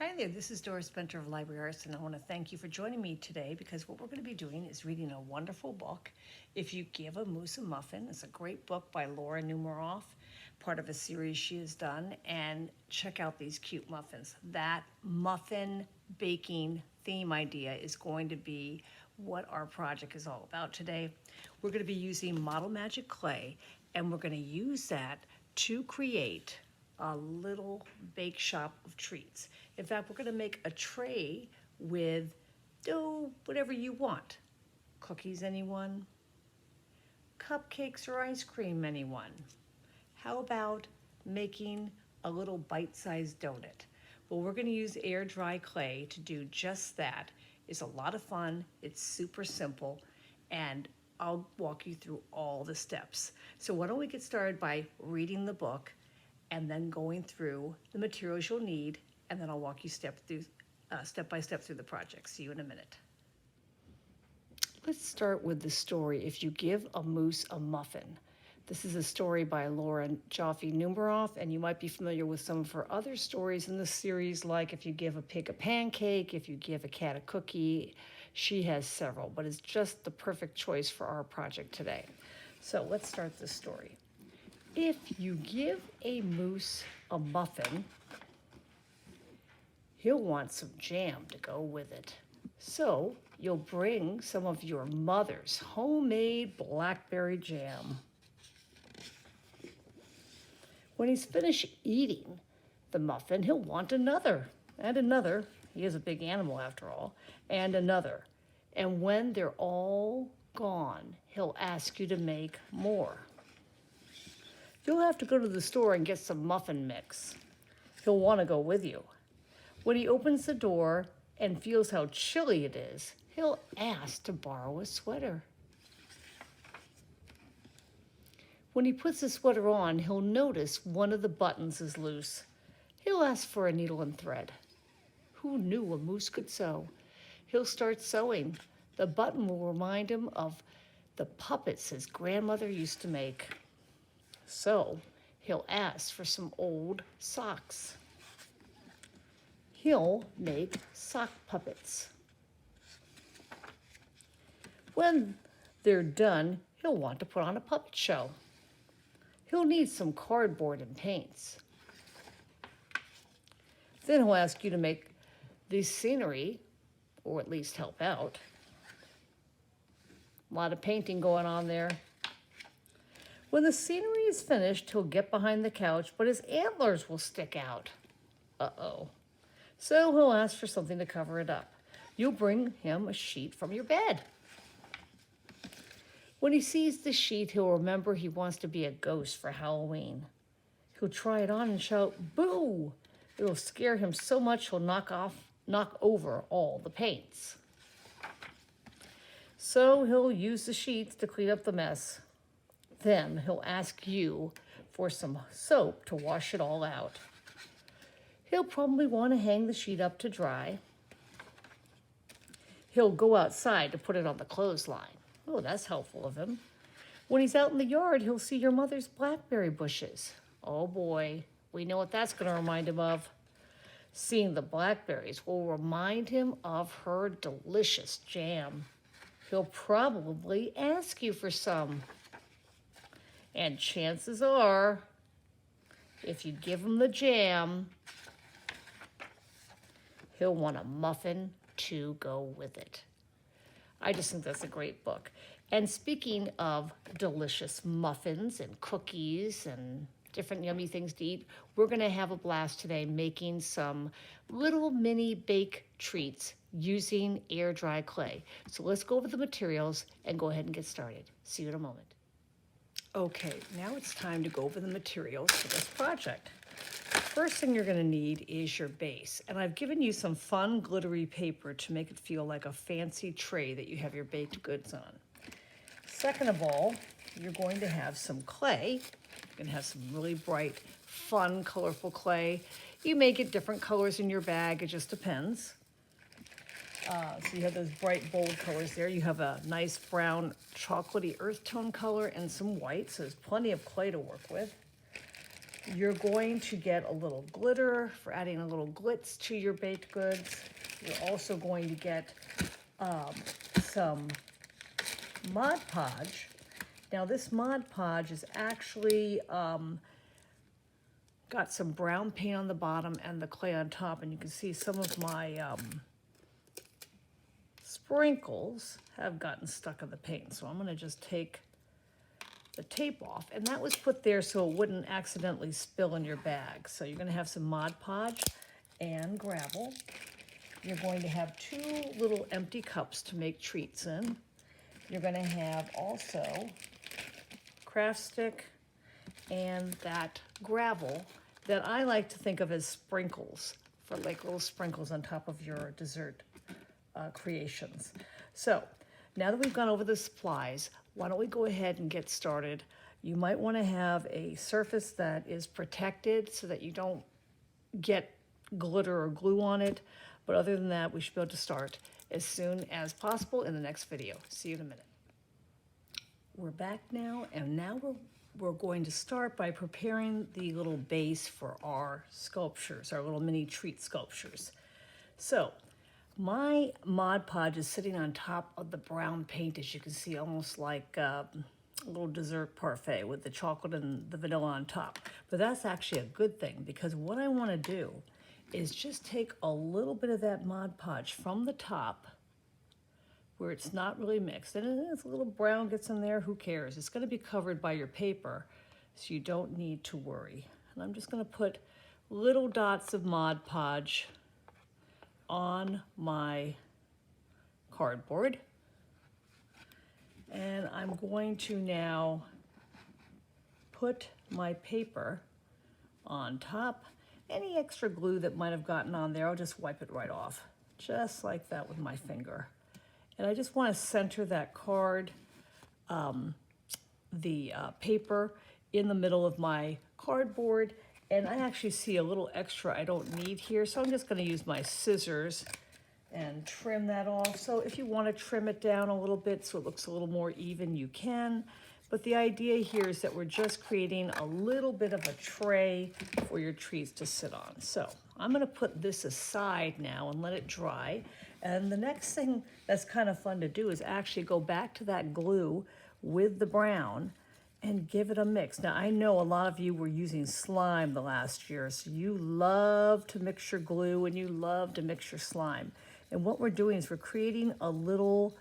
Hi there, this is Doris Benter of Library Arts, and I want to thank you for joining me today because what we're going to be doing is reading a wonderful book. If You Give a Moose a Muffin, it's a great book by Laura Numeroff, part of a series she has done, and check out these cute muffins. That muffin baking theme idea is going to be what our project is all about today. We're going to be using Model Magic clay, and we're going to use that to create a little bake shop of treats. In fact, we're going to make a tray with whatever you want. Cookies, anyone? Cupcakes or ice cream, anyone? How about making a little bite-sized donut? Well, we're going to use air dry clay to do just that. It's a lot of fun, it's super simple, and I'll walk you through all the steps. So why don't we get started by reading the book and then going through the materials you'll need, and then I'll walk you step by step through the project. See you in a minute. Let's start with the story, If You Give a Moose a Muffin. This is a story by Laura Joffe Numeroff, and you might be familiar with some of her other stories in the series, like If You Give a Pig a Pancake, If You Give a Cat a Cookie. She has several, but it's just the perfect choice for our project today. So let's start this story. If you give a moose a muffin, he'll want some jam to go with it. So you'll bring some of your mother's homemade blackberry jam. When he's finished eating the muffin, he'll want another and another. He is a big animal after all, and another. And when they're all gone, he'll ask you to make more. You'll have to go to the store and get some muffin mix. He'll want to go with you. When he opens the door and feels how chilly it is, he'll ask to borrow a sweater. When he puts the sweater on, he'll notice one of the buttons is loose. He'll ask for a needle and thread. Who knew a moose could sew? He'll start sewing. The button will remind him of the puppets his grandmother used to make. So he'll ask for some old socks. He'll make sock puppets. When they're done, he'll want to put on a puppet show. He'll need some cardboard and paints. Then he'll ask you to make the scenery, or at least help out. A lot of painting going on there. When the scenery is finished, he'll get behind the couch, but his antlers will stick out. Uh-oh. So he'll ask for something to cover it up. You'll bring him a sheet from your bed. When he sees the sheet, he'll remember he wants to be a ghost for Halloween. He'll try it on and shout, "Boo!" It'll scare him so much he'll knock over all the paints. So he'll use the sheets to clean up the mess. Then he'll ask you for some soap to wash it all out. He'll probably want to hang the sheet up to dry. He'll go outside to put it on the clothesline. Oh, that's helpful of him. When he's out in the yard, he'll see your mother's blackberry bushes. Oh boy, we know what that's going to remind him of. Seeing the blackberries will remind him of her delicious jam. He'll probably ask you for some. And chances are, if you give him the jam, he'll want a muffin to go with it. I just think that's a great book. And speaking of delicious muffins and cookies and different yummy things to eat, we're going to have a blast today making some little mini bake treats using air dry clay. So let's go over the materials and go ahead and get started. See you in a moment. Okay, now it's time to go over the materials for this project. First thing you're going to need is your base, and I've given you some fun glittery paper to make it feel like a fancy tray that you have your baked goods on. Second of all, you're going to have some clay. You're going to have some really bright, fun, colorful clay. You may get different colors in your bag, it just depends. So you have those bright, bold colors there. You have a nice brown, chocolatey earth tone color and some white, so there's plenty of clay to work with. You're going to get a little glitter for adding a little glitz to your baked goods. You're also going to get some Mod Podge. Now this Mod Podge is actually got some brown paint on the bottom and the clay on top, and you can see some of my sprinkles have gotten stuck in the paint. So I'm going to just take the tape off, and that was put there so it wouldn't accidentally spill in your bag. So you're going to have some Mod Podge and gravel. You're going to have 2 little empty cups to make treats in. You're going to have also craft stick and that gravel that I like to think of as sprinkles, for like little sprinkles on top of your dessert creations. So now that we've gone over the supplies, why don't we go ahead and get started? You might want to have a surface that is protected so that you don't get glitter or glue on it. But other than that, we should be able to start as soon as possible in the next video. See you in a minute. We're back now, and now we're going to start by preparing the little base for our sculptures, our little mini treat sculptures. So my Mod Podge is sitting on top of the brown paint, as you can see, almost like a little dessert parfait with the chocolate and the vanilla on top. But that's actually a good thing, because what I want to do is just take a little bit of that Mod Podge from the top where it's not really mixed. And if a little brown gets in there, who cares? It's going to be covered by your paper, so you don't need to worry. And I'm just going to put little dots of Mod Podge on my cardboard. And I'm going to now put my paper on top. Any extra glue that might have gotten on there, I'll just wipe it right off, just like that with my finger. And I just want to center that card, the paper in the middle of my cardboard. And I actually see a little extra I don't need here, so I'm just going to use my scissors and trim that off. So if you want to trim it down a little bit so it looks a little more even, you can. But the idea here is that we're just creating a little bit of a tray for your treats to sit on. So I'm going to put this aside now and let it dry. And the next thing that's kind of fun to do is actually go back to that glue with the brown and give it a mix. Now, I know a lot of you were using slime the last year, so you love to mix your glue and you love to mix your slime. And what we're doing is we're creating a little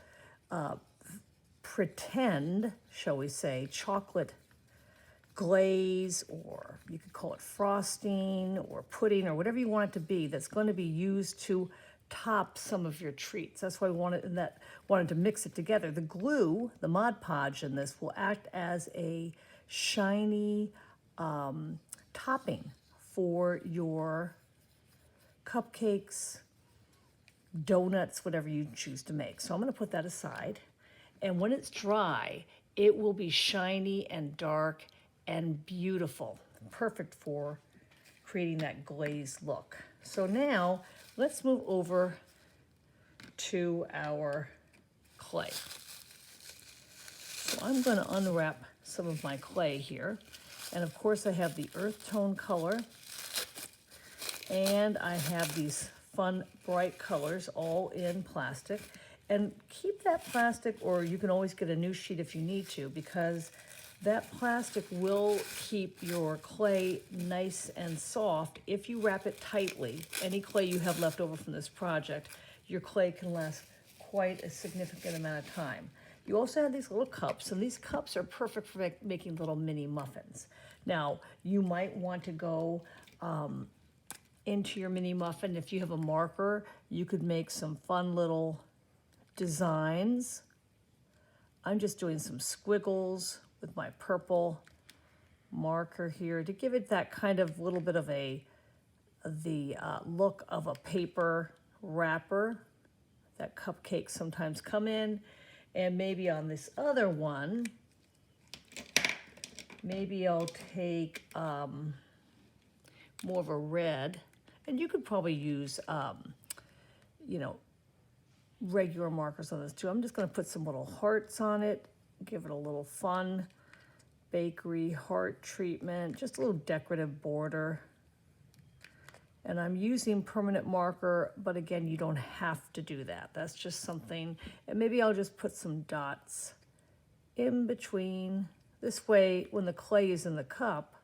pretend, shall we say, chocolate glaze, or you could call it frosting or pudding or whatever you want it to be, that's going to be used to top some of your treats. That's why I wanted to mix it together. The glue, the Mod Podge in this, will act as a shiny topping for your cupcakes, donuts, whatever you choose to make. So I'm going to put that aside. And when it's dry, it will be shiny and dark and beautiful. Perfect for creating that glazed look. So now let's move over to our clay. So I'm going to unwrap some of my clay here. And of course I have the earth tone color, and I have these fun bright colors all in plastic. And keep that plastic, or you can always get a new sheet if you need to, because that plastic will keep your clay nice and soft if you wrap it tightly. Any clay you have left over from this project, your clay can last quite a significant amount of time. You also have these little cups, and these cups are perfect for making little mini muffins. Now, you might want to go into your mini muffin. If you have a marker, you could make some fun little designs. I'm just doing some squiggles with my purple marker here to give it that kind of little bit of the look of a paper wrapper that cupcakes sometimes come in. And maybe on this other one, maybe I'll take more of a red, and you could probably use regular markers on this too. I'm just going to put some little hearts on it, give it a little fun bakery heart treatment, just a little decorative border. And I'm using permanent marker, but again, you don't have to do that. That's just something, and maybe I'll just put some dots in between. This way, when the clay is in the cup,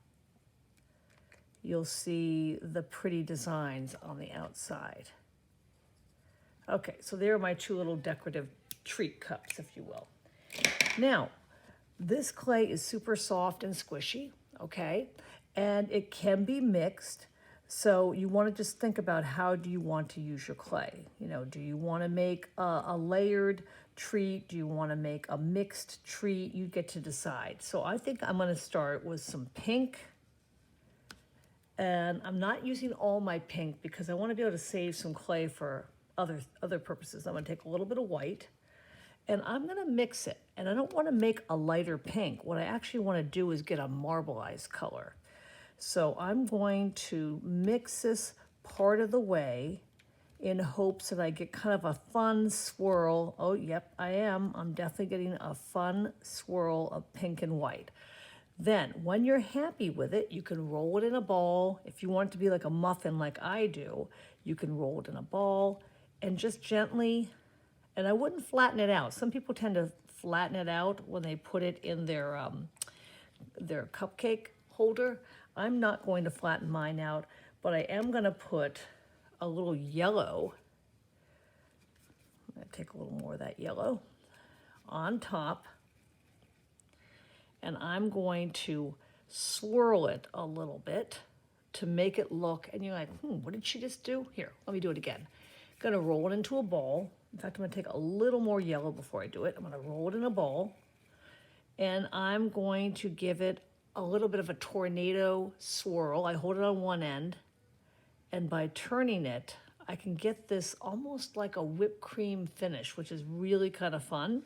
you'll see the pretty designs on the outside. Okay, so there are my two little decorative treat cups, if you will. Now, this clay is super soft and squishy, okay? And it can be mixed. So you want to just think about how do you want to use your clay? You know, do you want to make a layered treat? Do you want to make a mixed treat? You get to decide. So I think I'm going to start with some pink. And I'm not using all my pink because I want to be able to save some clay for other purposes. I'm going to take a little bit of white and I'm going to mix it. And I don't want to make a lighter pink. What I actually want to do is get a marbleized color. So I'm going to mix this part of the way in hopes that I get kind of a fun swirl. Oh, yep, I am. I'm definitely getting a fun swirl of pink and white. Then, when you're happy with it, you can roll it in a ball. If you want it to be like a muffin like I do, you can roll it in a ball and just gently, and I wouldn't flatten it out. Some people tend to flatten it out when they put it in their cupcake holder. I'm not going to flatten mine out, but I am going to put a little yellow. I'm going to take a little more of that yellow on top. And I'm going to swirl it a little bit to make it look, and you're like, what did she just do? Here, let me do it again. Gonna roll it into a ball. In fact, I'm gonna take a little more yellow before I do it. I'm gonna roll it in a ball, and I'm going to give it a little bit of a tornado swirl. I hold it on one end, and by turning it, I can get this almost like a whipped cream finish, which is really kind of fun.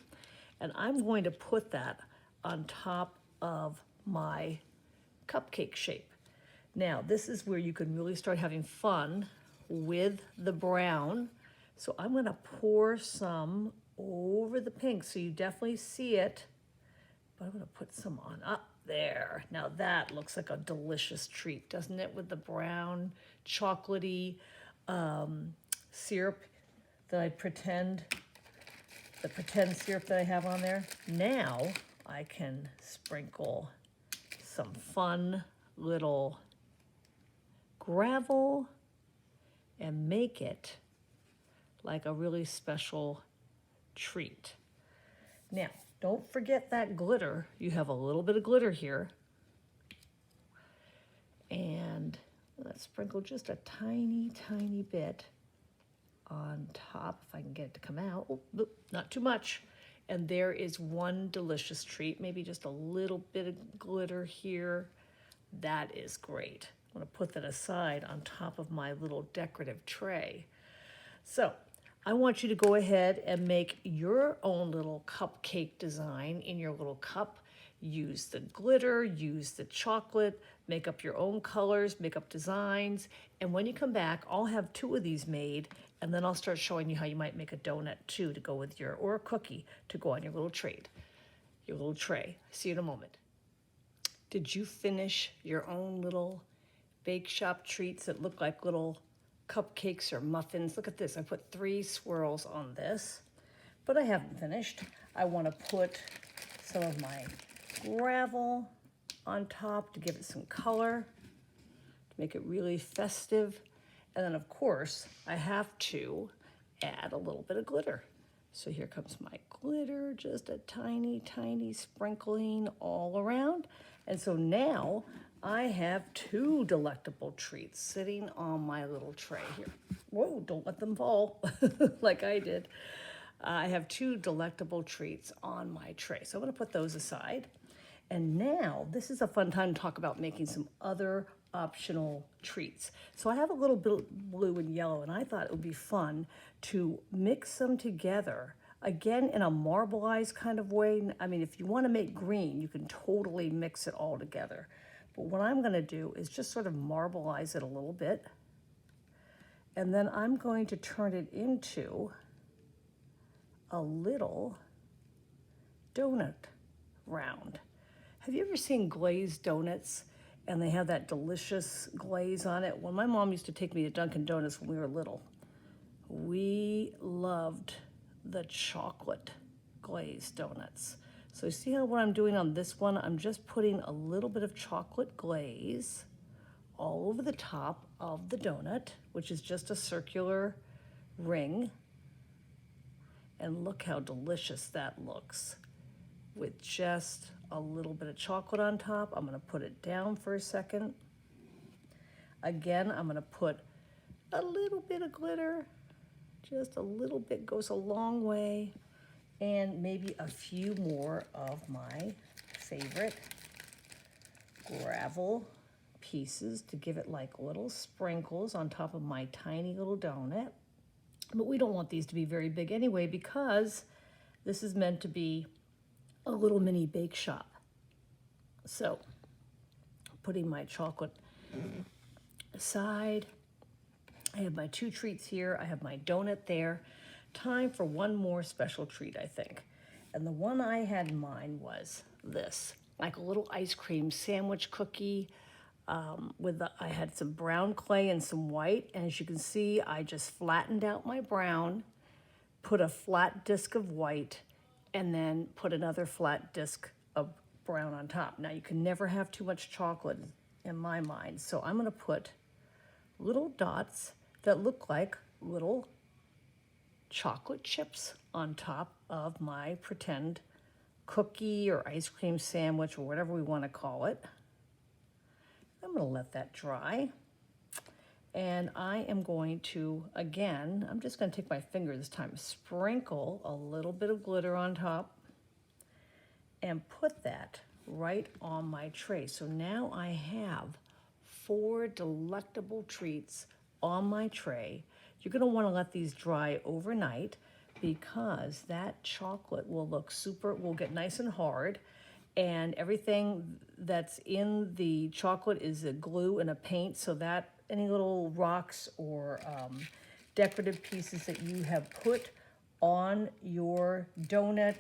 And I'm going to put that on top of my cupcake shape. Now, this is where you can really start having fun with the brown. So I'm going to pour some over the pink so you definitely see it. But I'm going to put some on up there. Now that looks like a delicious treat, doesn't it? With the brown chocolatey syrup that the pretend syrup that I have on there. Now I can sprinkle some fun little gravel and make it like a really special treat. Now, don't forget that glitter. You have a little bit of glitter here. And let's sprinkle just a tiny, tiny bit on top, if I can get it to come out. Oh, not too much. And there is one delicious treat, maybe just a little bit of glitter here. That is great. I'm gonna put that aside on top of my little decorative tray. So I want you to go ahead and make your own little cupcake design in your little cup. Use the glitter, use the chocolate, make up your own colors, make up designs. And when you come back, I'll have 2 of these made, and then I'll start showing you how you might make a donut too to go with your, or a cookie to go on your little tray. See you in a moment. Did you finish your own little bake shop treats that look like little cupcakes or muffins? Look at this. I put 3 swirls on this, but I haven't finished. I want to put some of my gravel on top to give it some color, to make it really festive. And then, of course, I have to add a little bit of glitter. So here comes my glitter, just a tiny, tiny sprinkling all around. And so now I have 2 delectable treats sitting on my little tray here. Whoa, don't let them fall like I did. I have 2 delectable treats on my tray. So I'm gonna put those aside. And now this is a fun time to talk about making some other optional treats. So I have a little bit of blue and yellow, and I thought it would be fun to mix them together, again, in a marbleized kind of way. I mean, if you want to make green, you can totally mix it all together. But what I'm going to do is just sort of marbleize it a little bit. And then I'm going to turn it into a little donut round. Have you ever seen glazed donuts? And they have that delicious glaze on it. When my mom used to take me to Dunkin' Donuts when we were little, we loved the chocolate glazed donuts. So you see how what I'm doing on this one? I'm just putting a little bit of chocolate glaze all over the top of the donut, which is just a circular ring. And look how delicious that looks with just a little bit of chocolate on top. I'm gonna put it down for a second. Again, I'm gonna put a little bit of glitter, just a little bit goes a long way, and maybe a few more of my favorite gravel pieces to give it like little sprinkles on top of my tiny little donut. But we don't want these to be very big anyway because this is meant to be a little mini bake shop. So putting my chocolate aside, I have my 2 treats here. I have my donut there. Time for one more special treat, I think. And the one I had in mind was this, like a little ice cream sandwich cookie. I had some brown clay and some white, and as you can see, I just flattened out my brown, put a flat disc of white, and then put another flat disc of brown on top. Now you can never have too much chocolate in my mind, so I'm gonna put little dots that look like little chocolate chips on top of my pretend cookie or ice cream sandwich or whatever we want to call it. I'm going to let that dry. And I am going to, again, I'm just going to take my finger this time, sprinkle a little bit of glitter on top and put that right on my tray. So now I have 4 delectable treats on my tray. You're going to want to let these dry overnight because that chocolate will get nice and hard, and everything that's in the chocolate is a glue and a paint, so that any little rocks or decorative pieces that you have put on your donut,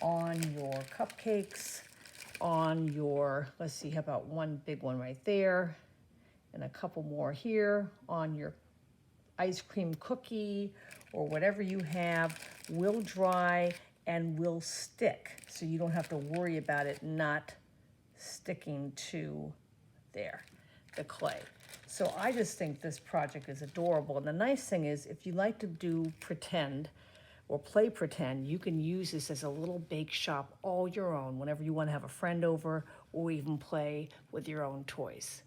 on your cupcakes, on your, let's see, how about one big one right there, and a couple more here, on your ice cream cookie or whatever you have, will dry and will stick. So you don't have to worry about it not sticking to the clay. So I just think this project is adorable. And the nice thing is, if you like to do pretend or play pretend, you can use this as a little bake shop all your own whenever you want to have a friend over or even play with your own toys.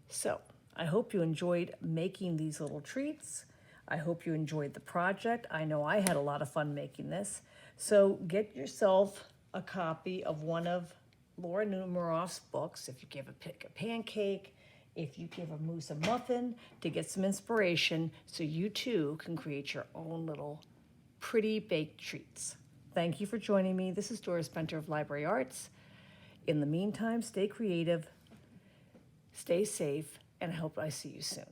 So I hope you enjoyed making these little treats. I hope you enjoyed the project. I know I had a lot of fun making this. So get yourself a copy of one of Laura Numeroff's books. If you pick a pancake, if you give a mousse a muffin, to get some inspiration so you too can create your own little pretty baked treats. Thank you for joining me. This is Doris Benter of Library Arts. In the meantime, stay creative, stay safe, and I hope I see you soon.